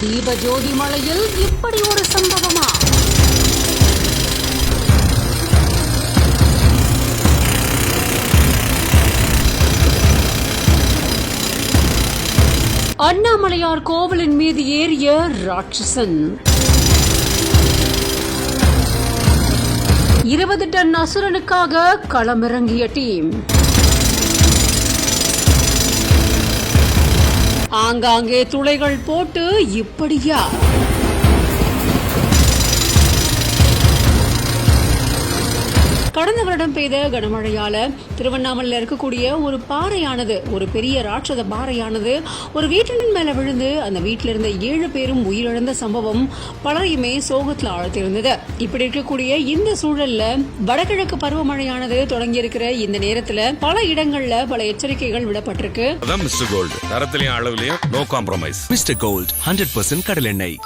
தீபஜோதி மலையில் இப்படி ஒரு சம்பவமா? அண்ணாமலையார் கோவிலின் மீது ஏறிய ராட்சசன். 20 டன் அசுரனுக்காக களமிறங்கிய டீம். ஆங்காங்கே துளைகள் போட்டு இப்படியா? கடந்த வருடம் பெய்த கனமழையால திருவண்ணாமலையில் இருக்கக்கூடிய ஒரு பாறையானது, ஒரு பெரிய ராட்சத பாறையானது ஒரு வீட்டின் மேல விழுந்து அந்த வீட்டில இருந்த 7 பேரும் உயிரிழந்த சம்பவம் பலரையுமே சோகத்தில் ஆழ்த்திருந்தது. இப்படி இருக்கக்கூடிய இந்த சூழல்ல வடகிழக்கு பருவமழையானது தொடங்கி இருக்கிற இந்த நேரத்துல பல இடங்கள்ல பல எச்சரிக்கைகள் விடப்பட்டிருக்கு. மிஸ்டர் கோல்ட், தரத்திலையும் அளவுலயும் நோ காம்ப்ரமைஸ். மிஸ்டர் கோல்ட் 100% கடலெண்ணெய்.